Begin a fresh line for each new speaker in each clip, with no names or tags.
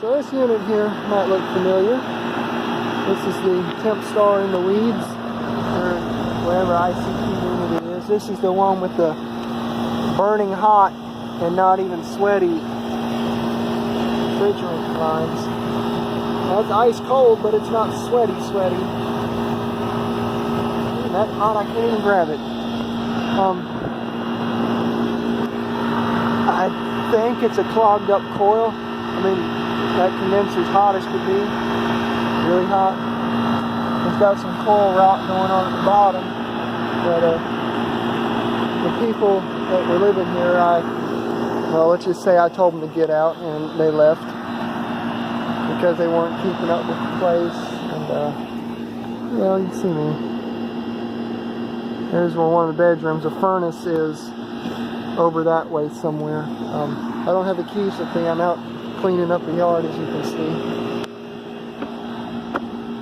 So this unit here might look familiar. This is the temp star in the weeds, or whatever ICP unit it is. This is the one with the burning hot and not even sweaty refrigerant lines. Now it's ice cold, but it's not sweaty. That hot, I can't even grab it. I think it's a clogged up coil. I mean, that condenser's hot as could be. Really hot. It's got some coil rot going on at the bottom. But the people that were living here, well, let's just say I told them to get out and they left because they weren't keeping up with the place. And, well, you can see me. Here's where one of the bedrooms. The furnace is over that way somewhere. I don't have the keys to the thing. I'm out cleaning up the yard, as you can see.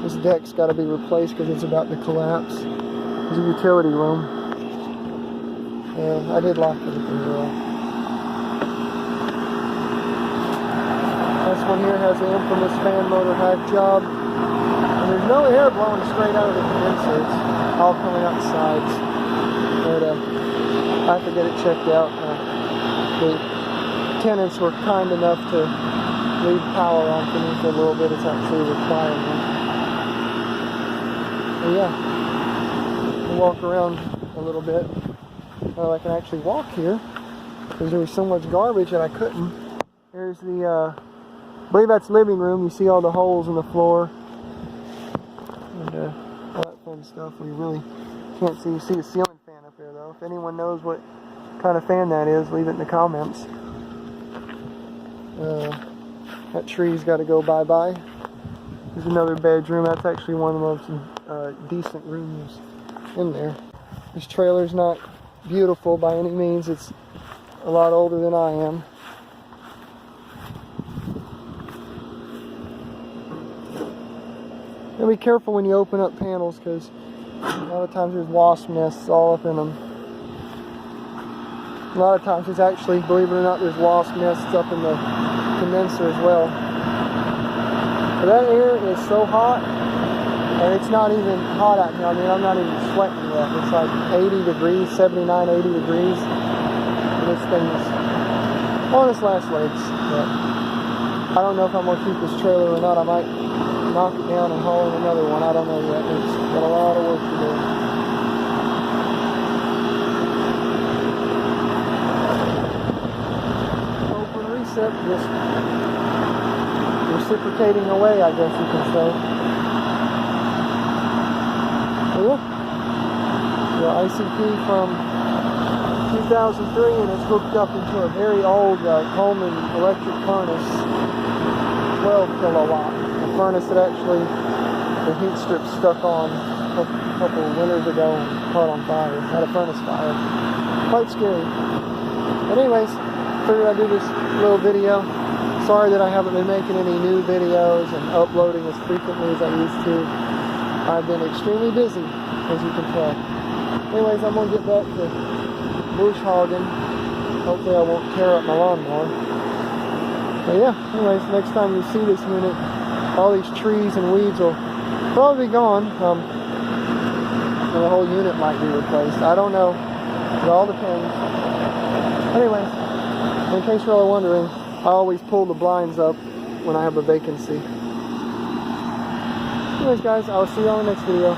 This deck's got to be replaced because it's about to collapse. It's a utility room. Yeah, I did lock everything well. This one here has the infamous fan motor hack job. And there's no air blowing straight out of the condenser. It's all coming out the sides. But I have to get it checked out. The tenants were kind enough to leave power on for me for a little bit. It's actually a requirement. But yeah, we'll walk around a little bit. Well, I can actually walk here because there was so much garbage that I couldn't. There's the, I believe that's living room. You see all the holes in the floor and all that fun stuff. We really can't see. You see the ceiling fan up there though. If anyone knows what kind of fan that is, leave it in the comments. That tree's got to go bye-bye. There's another bedroom. That's actually one of the most decent rooms in there. This trailer's not beautiful by any means. It's a lot older than I am. And be careful when you open up panels because a lot of times there's wasp nests all up in them. A lot of times there's actually, believe it or not, there's wasp nests up in the condenser as well. But that air is so hot, and it's not even hot out here. I mean, I'm not even sweating yet. It's like 80 degrees, 79, 80 degrees. And this thing's on its last legs. But I don't know if I'm going to keep this trailer or not. I might knock it down and haul in another one. I don't know yet. It's got a lot of work to do. Open recep, just reciprocating away, I guess you can say. So yeah, the ICP from 2003, and it's hooked up into a very old Coleman electric furnace, 12 kilowatt. A furnace that actually the heat strip stuck on a couple of winters ago and caught on fire. Had a furnace fire. Quite scary. But anyways, figured I'd do this little video. Sorry that I haven't been making any new videos and uploading as frequently as I used to. I've been extremely busy, as you can tell. Anyways, I'm going to get back to bush hogging. Hopefully I won't tear up my lawnmower. But yeah, anyways, next time you see this unit, all these trees and weeds will probably be gone. And the whole unit might be replaced. I don't know. It all depends. Anyways, in case you're all wondering, I always pull the blinds up when I have a vacancy. Anyways guys, I'll see you on the next video.